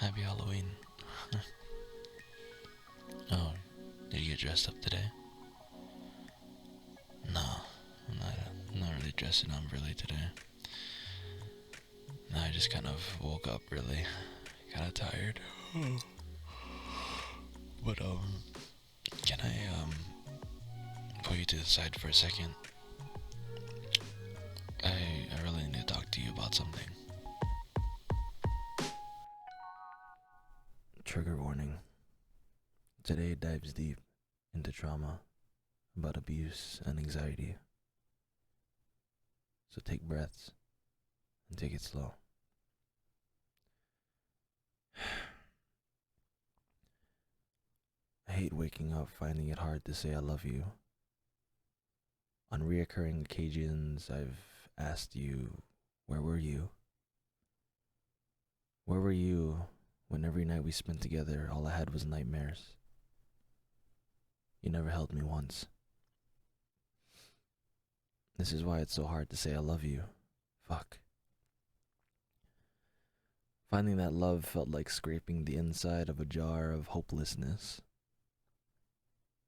Happy Halloween. Oh, did you get dressed up today? No, I'm not really dressing up really today. No, I just kind of woke up really kind of tired. But can I put you to the side for a second? I really need to talk to you about something. Trigger warning. Today dives deep into trauma about abuse and anxiety. So take breaths and take it slow. I hate waking up finding it hard to say I love you. On reoccurring occasions, I've asked you, where were you? Where were you when every night we spent together, all I had was nightmares? You never held me once. This is why it's so hard to say I love you. Fuck. Finding that love felt like scraping the inside of a jar of hopelessness.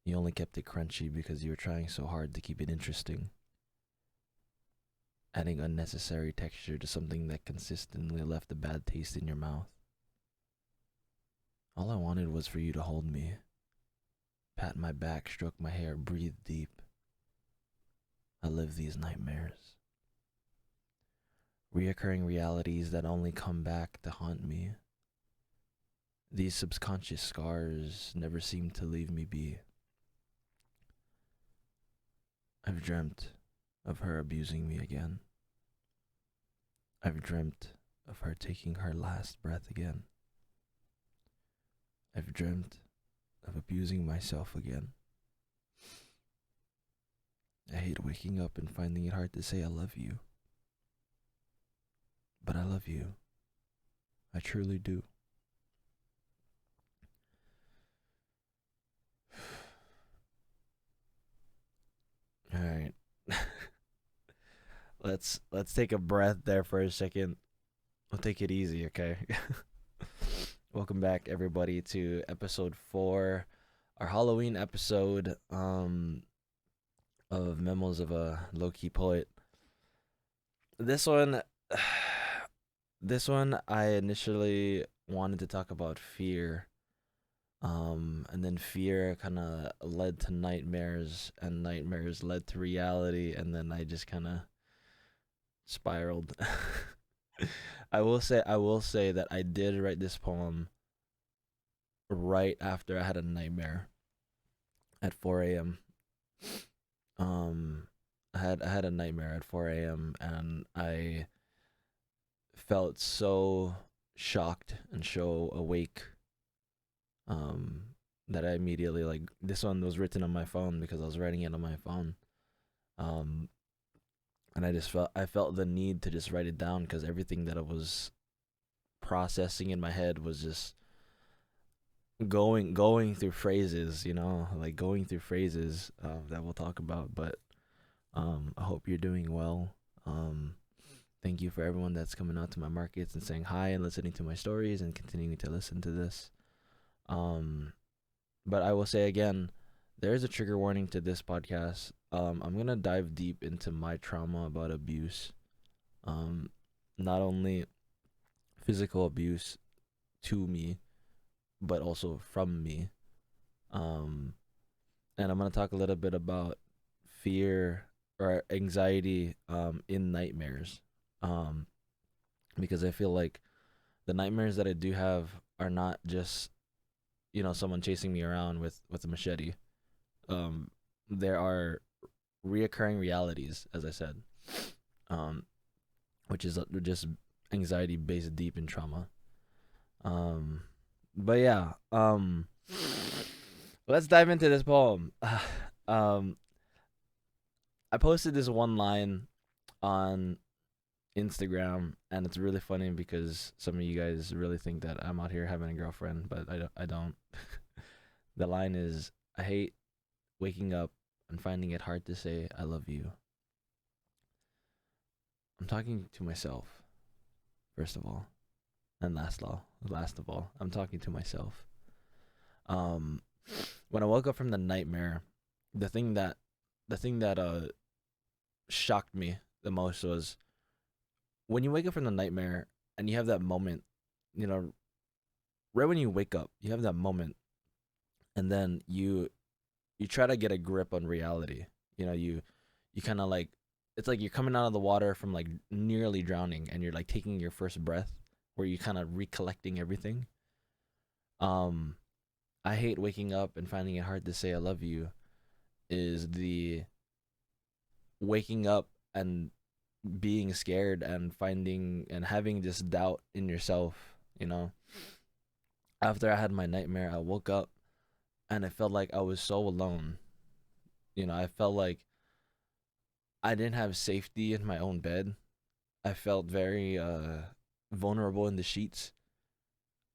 You only kept it crunchy because you were trying so hard to keep it interesting, adding unnecessary texture to something that consistently left a bad taste in your mouth. All I wanted was for you to hold me, pat my back, stroke my hair, breathe deep. I live these nightmares. Reoccurring realities that only come back to haunt me. These subconscious scars never seem to leave me be. I've dreamt of her abusing me again. I've dreamt of her taking her last breath again. I've dreamt of abusing myself again. I hate waking up and finding it hard to say I love you. But I love you. I truly do. All right. let's take a breath there for a second. We'll take it easy, okay? Welcome back everybody to episode 4, our Halloween episode of Memos of a Low-Key Poet. This one I initially wanted to talk about fear. And then fear kind of led to nightmares, and nightmares led to reality, and then I just kind of spiraled. I will say that I did write this poem right after I had a nightmare at 4 a.m. I had a nightmare at 4 a.m. and I felt so shocked and so awake that I immediately, like, this one was written on my phone because I was writing it on my phone. And I felt the need to just write it down because everything that I was processing in my head was just going through phrases, going through phrases that we'll talk about. But I hope you're doing well. Thank you for everyone that's coming out to my markets and saying hi and listening to my stories and continuing to listen to this. But I will say again, there is a trigger warning to this podcast. I'm going to dive deep into my trauma about abuse. Not only physical abuse to me, but also from me. And I'm going to talk a little bit about fear or anxiety in nightmares. Because I feel like the nightmares that I do have are not just someone chasing me around with a machete. There are reoccurring realities, as I said, which is just anxiety based deep in trauma. But yeah, let's dive into this poem. I posted this one line on Instagram, and it's really funny because some of you guys really think that I'm out here having a girlfriend, but I don't. The line is, I hate waking up and finding it hard to say I love you. I'm talking to myself, first of all. And last of all, I'm talking to myself. Um, when I woke up from the nightmare, the thing that the thing that shocked me the most was when you wake up from the nightmare and you have that moment, you know, right when you wake up, you have that moment, and then you try to get a grip on reality. You kind of like, it's like you're coming out of the water from like nearly drowning, and you're like taking your first breath, where you kind of recollecting everything. Um, I hate waking up and finding it hard to say I love you. Is the waking up and being scared and finding and having this doubt in yourself. After I had my nightmare, I woke up and I felt like I was so alone. I felt like I didn't have safety in my own bed. I felt very vulnerable in the sheets.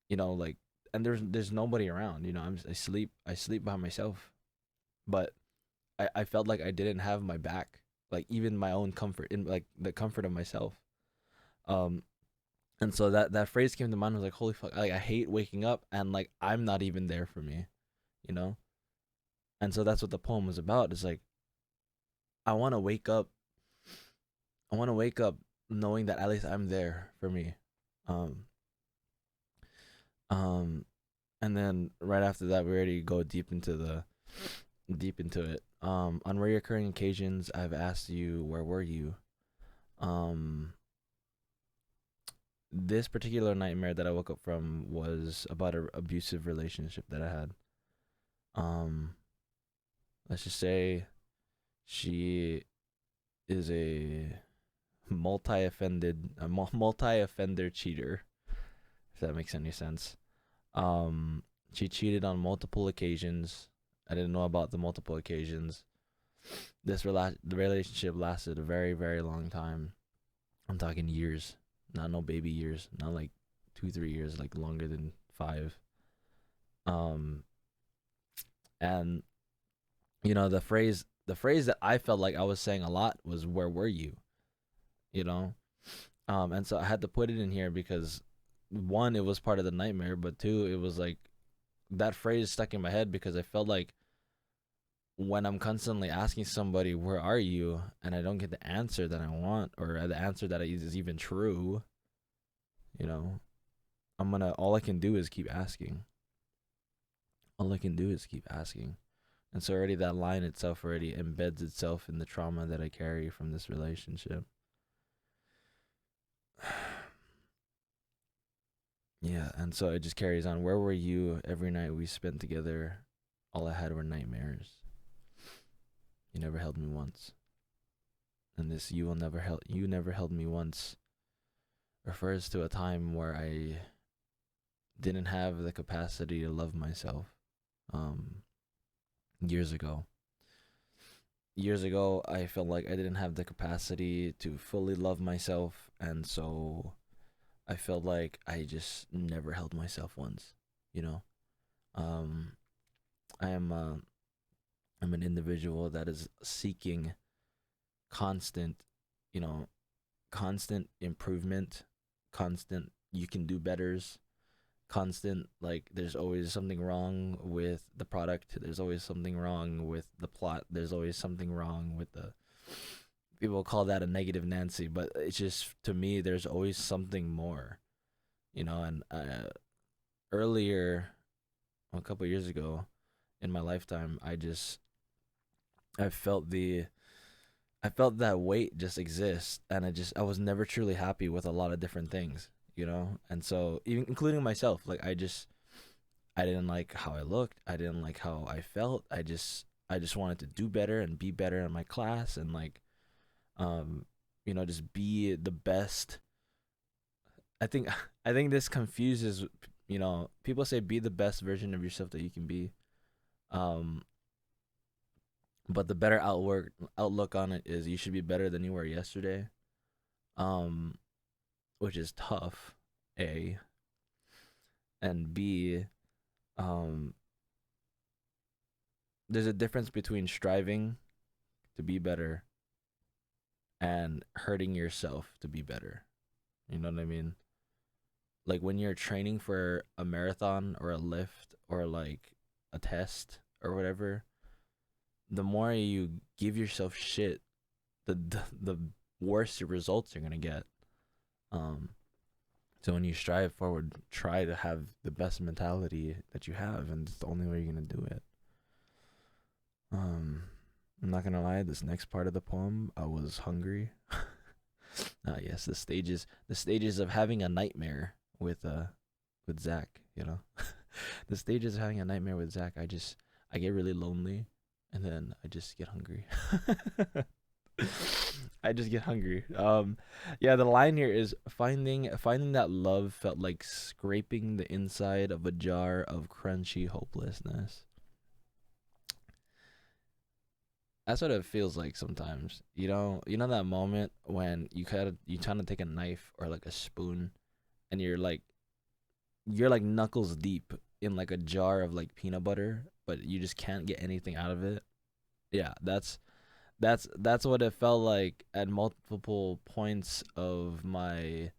Like, and there's nobody around. I sleep by myself, but I felt like I didn't have my back, like even my own comfort, in like the comfort of myself. Um, and so that phrase came to mind. I was like, holy fuck! Like, I hate waking up and like I'm not even there for me, you know. And so that's what the poem was about. It's like I want to wake up. I want to wake up knowing that at least I'm there for me. Um, um, and then right after that, we already go deep into it. On recurring occasions, I've asked you, where were you? Um, this particular nightmare that I woke up from was about an abusive relationship that I had. Um, let's just say she is a multi-offender cheater, if that makes any sense. Um, she cheated on multiple occasions. I didn't know about the multiple occasions. The relationship lasted a very, very long time. I'm talking years, not no baby years, not like 2, 3 years, like longer than 5. Um, and the phrase that I felt like I was saying a lot was, "Where were you?" You know, and so I had to put it in here because, one, it was part of the nightmare, but two, it was like that phrase stuck in my head because I felt like when I'm constantly asking somebody, "Where are you?" and I don't get the answer that I want, or the answer that is even true, you know, all I can do is keep asking. All I can do is keep asking. And so already that line itself already embeds itself in the trauma that I carry from this relationship. Yeah, and so it just carries on. Where were you every night we spent together? All I had were nightmares. You never held me once. And this you never held me once refers to a time where I didn't have the capacity to love myself. Um years ago. Years ago, I felt like I didn't have the capacity to fully love myself, and so I felt like I just never held myself once, you know. Um I am I'm an individual that is seeking constant, you know, constant improvement, constant you can do betters, constant like there's always something wrong with the product, there's always something wrong with the plot, there's always something wrong with the people call that a negative Nancy, but it's just to me there's always something more, and earlier a couple years ago in my lifetime, I felt the I felt that weight just exist, and I was never truly happy with a lot of different things, and so even including myself, like I didn't like how I looked, I didn't like how I felt, I just wanted to do better and be better in my class, and like um just be the best. I think I think this confuses, people say be the best version of yourself that you can be, um but the better outlook on it is you should be better than you were yesterday, um which is tough, A, and B, um there's a difference between striving to be better and hurting yourself to be better. You know what I mean? like when you're training for a marathon or a lift or like a test or whatever, the more you give yourself shit, the worse your results you're gonna get. Um, so when you strive forward, try to have the best mentality that you have, and it's the only way you're gonna do it. Um, I'm not gonna lie. This next part of the poem, I was hungry. Yes, the stages of having a nightmare with Zach. The stages of having a nightmare with Zach. I get really lonely, and then I just get hungry. I just get hungry. Yeah, the line here is finding that love felt like scraping the inside of a jar of crunchy hopelessness. That's what it feels like sometimes. You know that moment when you trying to take a knife or like a spoon, and you're like knuckles deep in like a jar of like peanut butter, but you just can't get anything out of it. Yeah, that's what it felt like at multiple points of my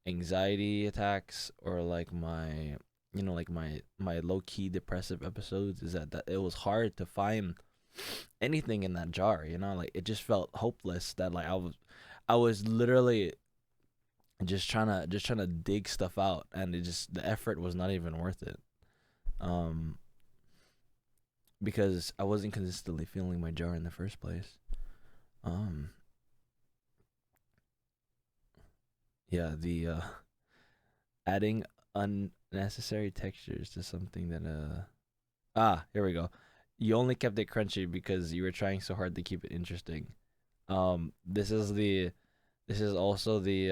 anxiety attacks, or like my low key depressive episodes, is that it was hard to find anything in that jar, like it just felt hopeless, that like I was literally just trying to dig stuff out, and the effort was not even worth it. Um because I wasn't consistently feeling my jar in the first place. Um yeah, the adding unnecessary textures to something that here we go. You only kept it crunchy because you were trying so hard to keep it interesting. This is also the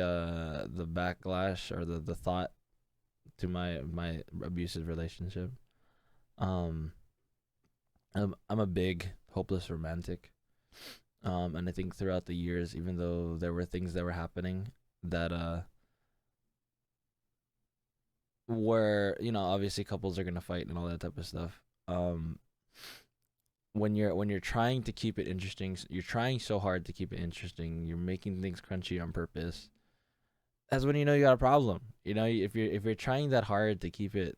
backlash, or the thought to my abusive relationship. Um I'm a big hopeless romantic. And I think throughout the years, even though there were things that were happening that where obviously couples are gonna fight and all that type of stuff. When you're trying to keep it interesting, you're trying so hard to keep it interesting, you're making things crunchy on purpose. That's when you got a problem. If you're trying that hard to keep it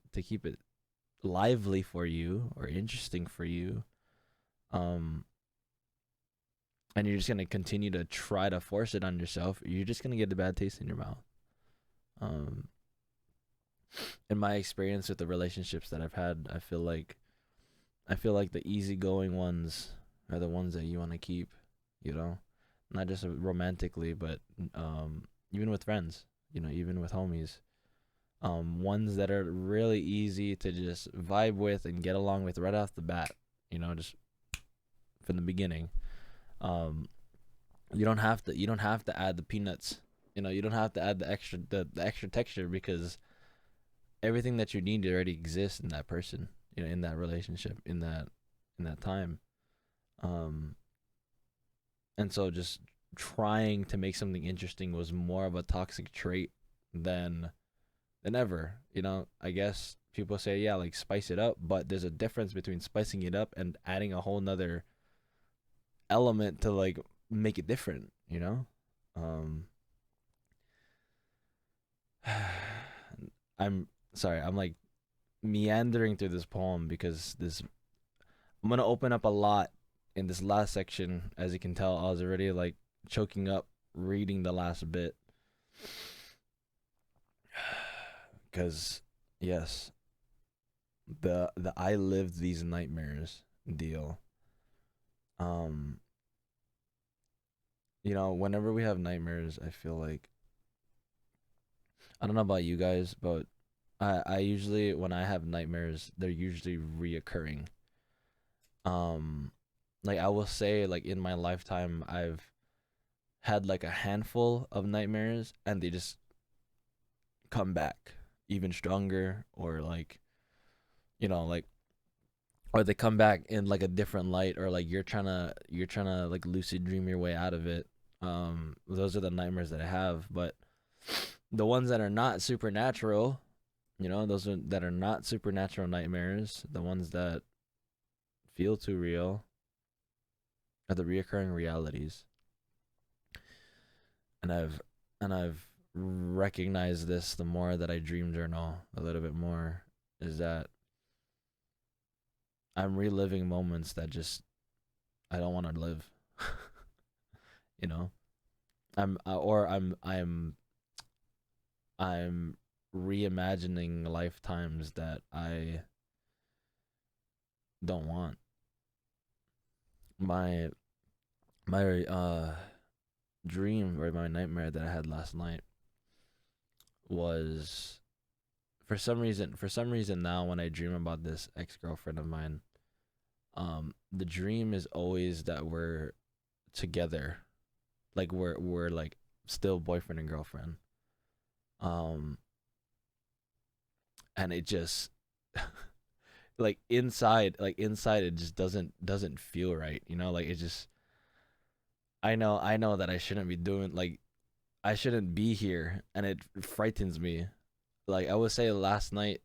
lively for you or interesting for you, um and you're just gonna continue to try to force it on yourself, you're just gonna get a bad taste in your mouth. um in my experience with the relationships that I've had, I feel like the easygoing ones are the ones that you want to keep, you know, not just romantically, but even with friends, even with homies. Ones that are really easy to just vibe with and get along with right off the bat, just from the beginning. Um, you don't have to add the peanuts. You don't have to add the extra texture, because everything that you need already exists in that person, in that relationship, in that time. Um, and so just trying to make something interesting was more of a toxic trait than ever. I guess people say, yeah, like spice it up, but there's a difference between spicing it up and adding a whole nother element to like make it different. Um, I'm sorry, I'm like meandering through this poem because this I'm gonna open up a lot in this last section. As you can tell, I was already like choking up reading the last bit. Because yes, the I lived these nightmares deal. Um, whenever we have nightmares, I feel like, I don't know about you guys, but I usually, when I have nightmares, they're usually reoccurring. Um, like I will say, like in my lifetime, I've had like a handful of nightmares, and they just come back even stronger, or like, like, or they come back in like a different light, or like you're trying to like lucid dream your way out of it. Those are the nightmares that I have. But the ones that are not supernatural, that are not supernatural nightmares, the ones that feel too real, are the reoccurring realities. And I've recognize this the more that I dream journal a little bit more, is that I'm reliving moments that just I don't want to live. you know, I'm reimagining lifetimes that I don't want. My my dream or my nightmare that I had last night was, for some reason now when I dream about this ex-girlfriend of mine, the dream is always that we're together, like we're like still boyfriend and girlfriend. Um and it just like inside it just doesn't feel right, like it just, I know that I shouldn't be doing, like, I shouldn't be here, and it frightens me. Like I would say last night,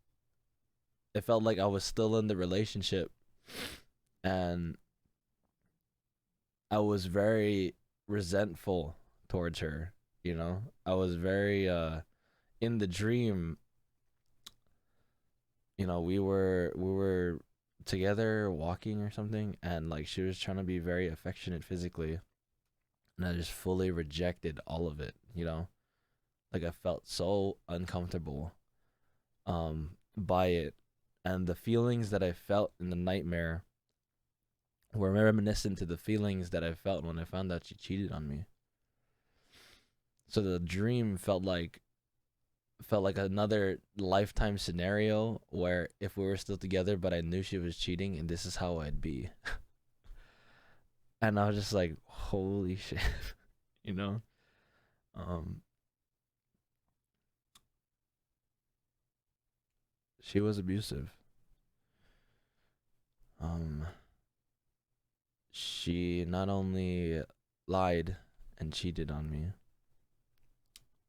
it felt like I was still in the relationship, and I was very resentful towards her. I was very in the dream. We were together walking or something, and like she was trying to be very affectionate physically, and I just fully rejected all of it. Like I felt so uncomfortable by it, and the feelings that I felt in the nightmare were reminiscent to the feelings that I felt when I found out she cheated on me. So the dream felt like another lifetime scenario where if we were still together but I knew she was cheating and this is how I'd be. And I was just like, holy shit, you know? Um she was abusive. Um she not only lied and cheated on me,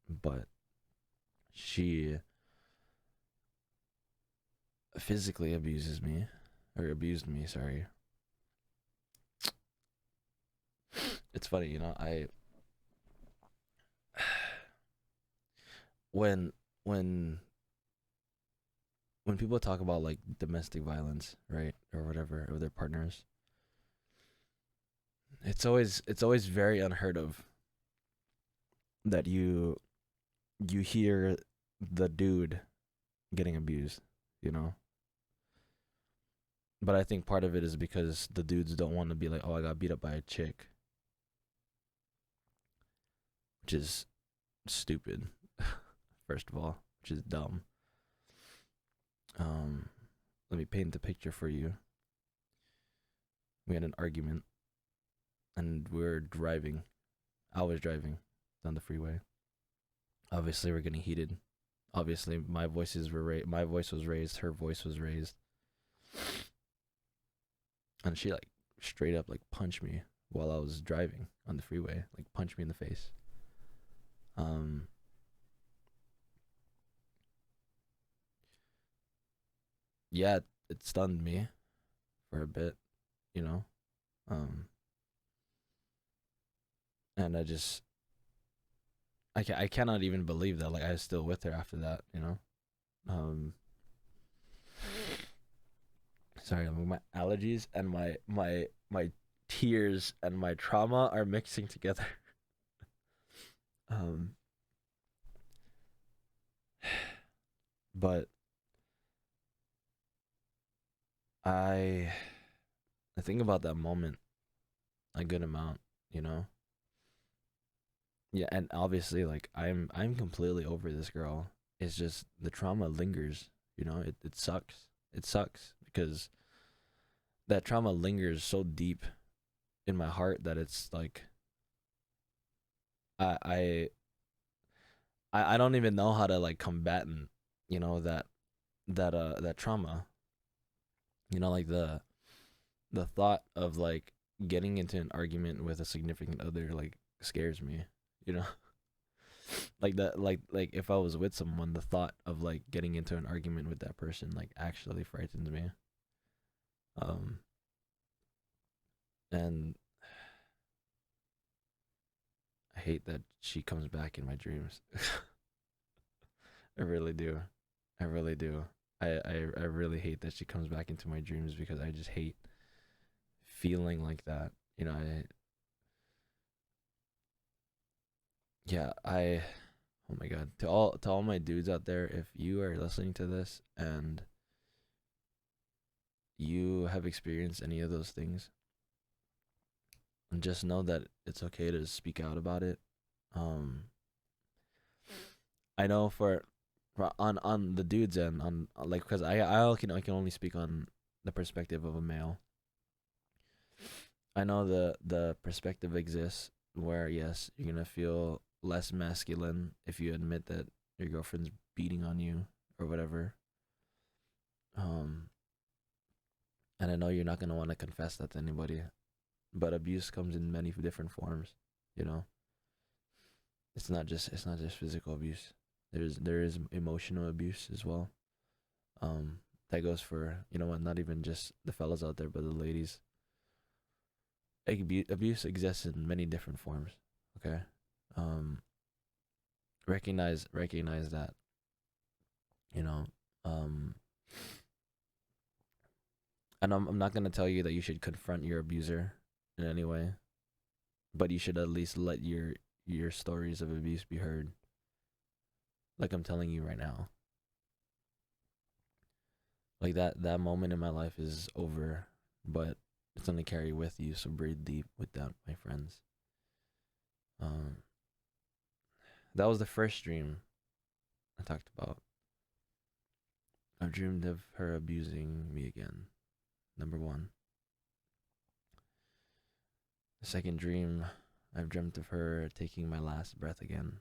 but she physically abuses me, or abused me, sorry. It's funny, I when when when people talk about like domestic violence, right, or whatever, of their partners, it's always very unheard of that you hear the dude getting abused, you know. But I think part of it is because the dudes don't want to be like, oh, I got beat up by a chick, which is stupid. First of all, which is dumb. Um, Let me paint the picture for you. We had an argument, and we were driving. I was driving down the freeway. Obviously, we're getting heated. Obviously, my voice was raised. Her voice was raised, and she like straight up like punched me while I was driving on the freeway. Like punched me in the face. Um, yeah, it stunned me for a bit, you know. Um, and I cannot even believe that like I was still with her after that. Um, Sorry, my allergies and my tears and my trauma are mixing together. Um, but I I think about that moment a good amount, you know. Yeah, and obviously like I'm completely over this girl. It's just the trauma lingers, it sucks. It sucks because that trauma lingers so deep in my heart that it's like I I I don't even know how to like combat that trauma. Like the thought of like getting into an argument with a significant other like scares me, you know? Like that like if I was with someone, the thought of like getting into an argument with that person like actually frightens me. Um and I hate that she comes back in my dreams. I really do. I really do. I really hate that she comes back into my dreams because I just hate feeling like that. You know, I oh my god. To all my dudes out there, if you are listening to this and you have experienced any of those things, just know that it's okay to speak out about it. Um I know on the dudes end, on like, because I can only speak on the perspective of a male. I know the perspective exists where yes, you're gonna feel less masculine if you admit that your girlfriend's beating on you or whatever. Um, and I know you're not gonna want to confess that to anybody, but abuse comes in many different forms. You know, it's not just physical abuse. There is emotional abuse as well. Um, that goes for, you know what, not even just the fellas out there, but the ladies. Abuse exists in many different forms. Okay, um, recognize that, you know. Um, and I'm not gonna tell you that you should confront your abuser in any way, but you should at least let your stories of abuse be heard, like I'm telling you right now. Like that moment in my life is over, but it's gonna carry with you. So breathe deep with that, my friends. Um, that was the first dream I talked about. I've dreamed of her abusing me again. Number one. The second dream, I've dreamt of her taking my last breath again.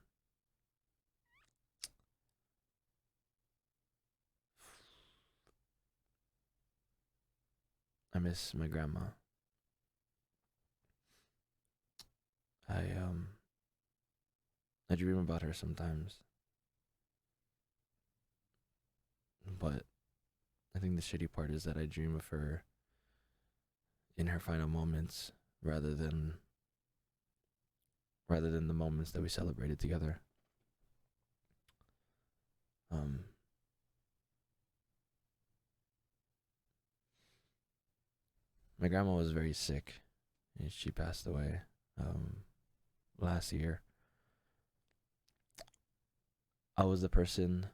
I miss my grandma. I um I dream about her sometimes, but I think the shitty part is that I dream of her in her final moments rather than rather than the moments that we celebrated together. Um my grandma was very sick and she passed away last year. I was the person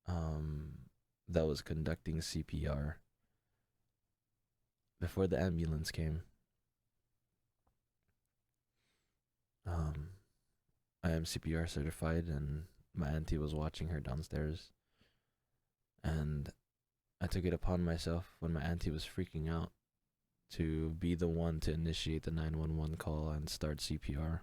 that was conducting CPR before the ambulance came. Um, I am CPR certified, and my auntie was watching her downstairs. And I took it upon myself when my auntie was freaking out to be the one to initiate the 911 call and start CPR.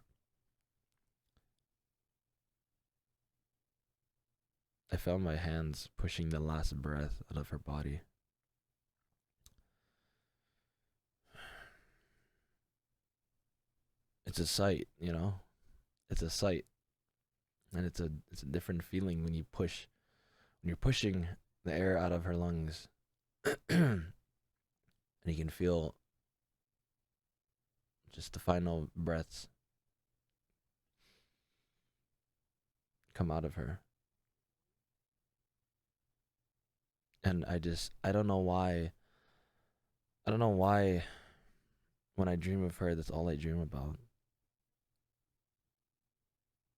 I found my hands pushing the last breath out of her body. It's a sight, you know? It's a sight. And it's a different feeling when you're pushing the air out of her lungs. And you can feel just the final breaths come out of her. And I don't know why. I don't know why when I dream of her, that's all I dream about.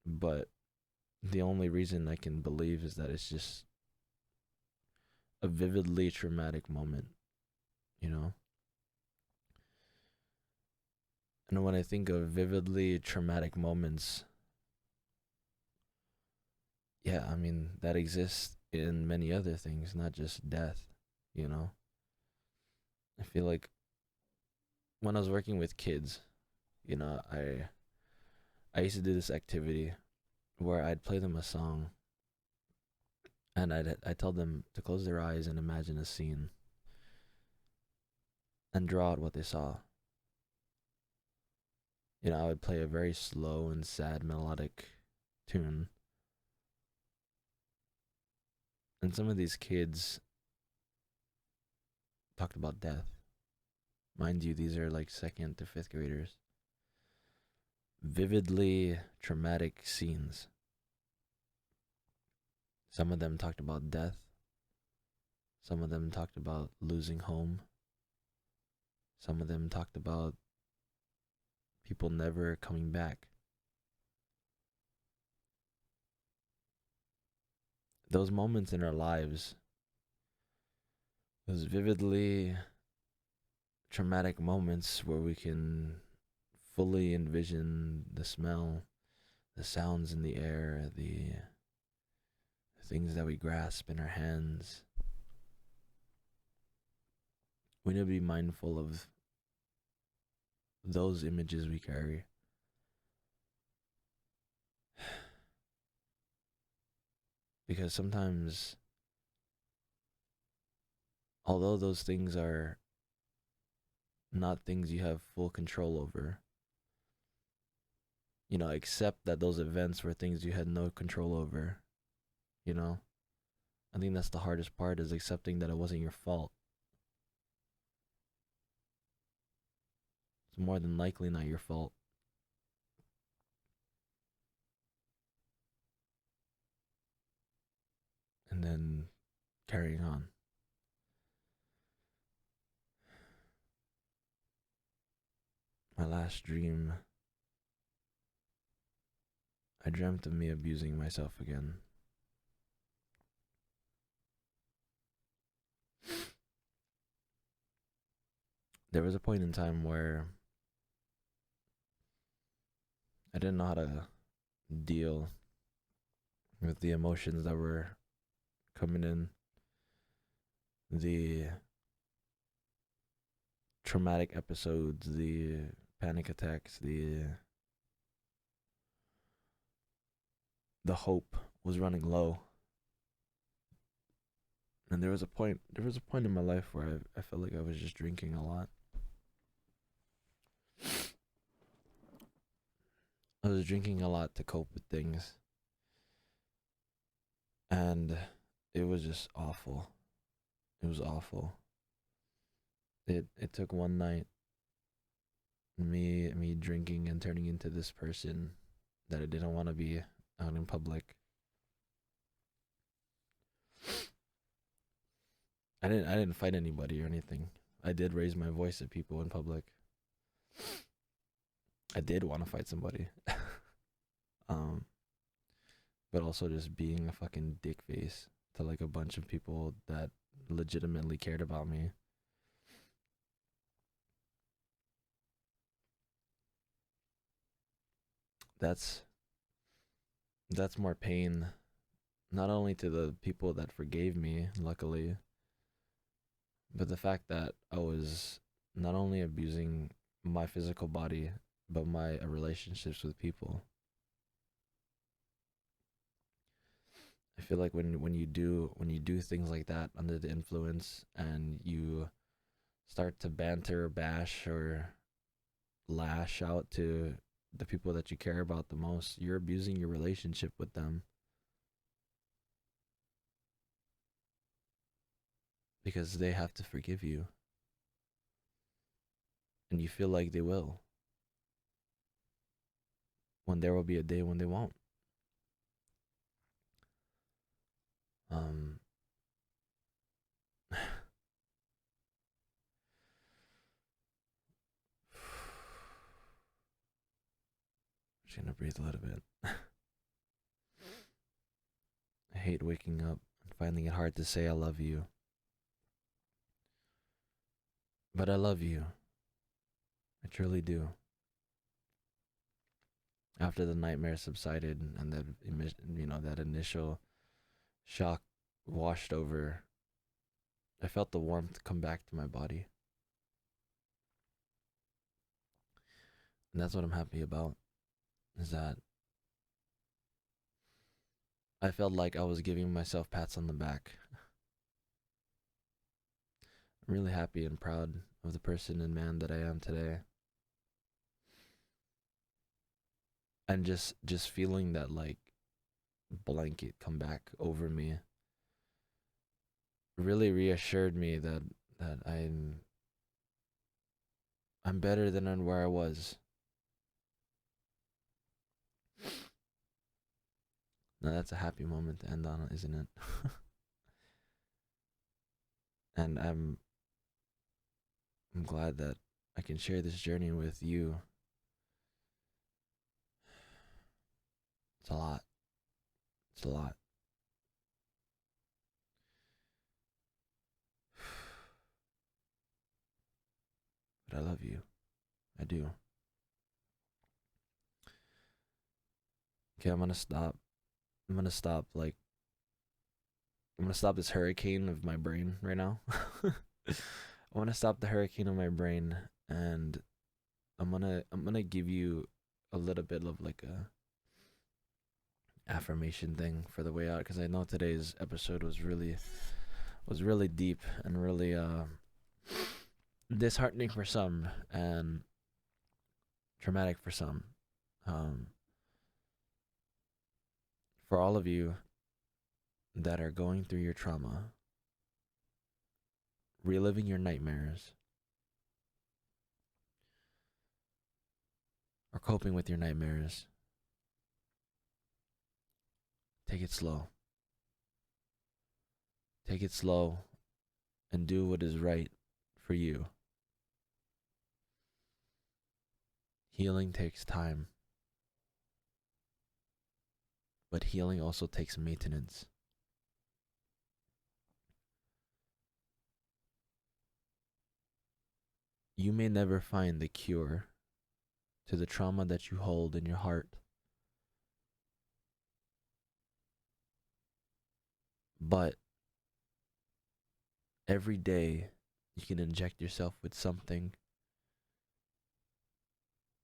But the only reason I can believe is that it's just a vividly traumatic moment, you know? And when I think of vividly traumatic moments, yeah, I mean, that exists in many other things, not just death, you know? I feel like when I was working with kids, you know, I used to do this activity where I'd play them a song and I tell them to close their eyes and imagine a scene and draw out what they saw. You know, I would play a very slow and sad melodic tune, and some of these kids talked about death. Mind you, these are like second to fifth graders. Vividly traumatic scenes. Some of them talked about death. Some of them talked about losing home. Some of them talked about people never coming back. Those moments in our lives, those vividly traumatic moments where we can fully envision the smell, the sounds in the air, the things that we grasp in our hands. We need to be mindful of those images we carry. Because sometimes, although those things are not things you have full control over, accept that those events were things you had no control over, you know? I think that's the hardest part, is accepting that it wasn't your fault. It's more than likely not your fault. And then carrying on. My last dream, I dreamt of me abusing myself again. There was a point in time where I didn't know how to deal with the emotions that were coming in, the traumatic episodes, the panic attacks, the hope was running low. And there was a point in my life where I felt like I was just drinking a lot. I was drinking a lot to cope with things. And it was just awful. It was awful. It took one night, me drinking and turning into this person that I didn't want to be out in public. I didn't fight anybody or anything. I did raise my voice at people in public. I did want to fight somebody. But also just being a fucking dick face to like a bunch of people that legitimately cared about me. That's more pain, not only to the people that forgave me, luckily, but the fact that I was not only abusing my physical body, but my relationships with people. I feel like when you do things like that under the influence, and you start to banter or bash or lash out to the people that you care about the most, you're abusing your relationship with them. Because they have to forgive you. And you feel like they will. When there will be a day when they won't. Um just gonna breathe a little bit. I hate waking up and finding it hard to say I love you. But I love you. I truly do. After the nightmare subsided and that initial shock washed over, I felt the warmth come back to my body. And that's what I'm happy about, is that I felt like I was giving myself pats on the back. I'm really happy and proud of the person and man that I am today. And just feeling that like blanket come back over me really reassured me that I'm better than where I was. Now that's a happy moment to end on, isn't it? And I'm glad that I can share this journey with you. It's a lot. It's a lot. But I love you. I do. Okay, I'm gonna stop. I'm gonna stop like I'm gonna stop this hurricane of my brain right now. I wanna stop the hurricane of my brain, and I'm gonna give you a little bit of like a affirmation thing for the way out, because I know today's episode was really deep and really disheartening for some and traumatic for some. Um, for all of you that are going through your trauma, reliving your nightmares, or coping with your nightmares, take it slow. Take it slow and do what is right for you. Healing takes time, but healing also takes maintenance. You may never find the cure to the trauma that you hold in your heart, but every day you can inject yourself with something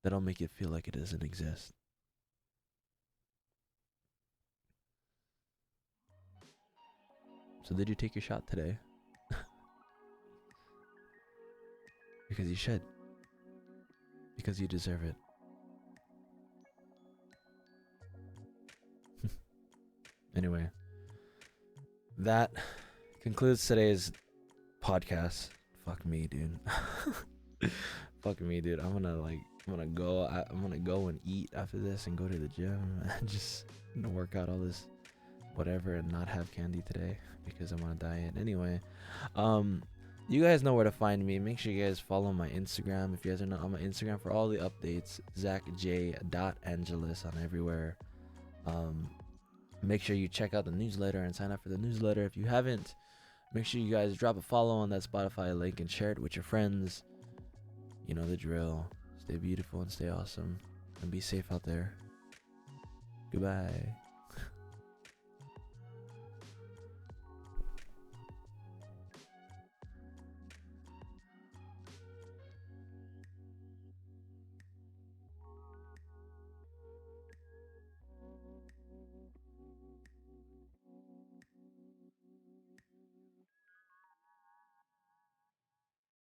that'll make it feel like it doesn't exist. So did you take your shot today? Because you should. Because you deserve it. Anyway, that concludes today's podcast. Fuck me, dude. Fuck me, dude. I'm gonna go and eat after this and go to the gym and just work out all this whatever and not have candy today because I'm on a diet. Anyway, you guys know where to find me. Make sure you guys follow my Instagram if you guys are not on my Instagram for all the updates. zachj.angeles on everywhere. Make sure you check out the newsletter and sign up for the newsletter if you haven't. Make sure you guys drop a follow on that Spotify link and share it with your friends. You know the drill. Stay beautiful and stay awesome. And be safe out there. Goodbye.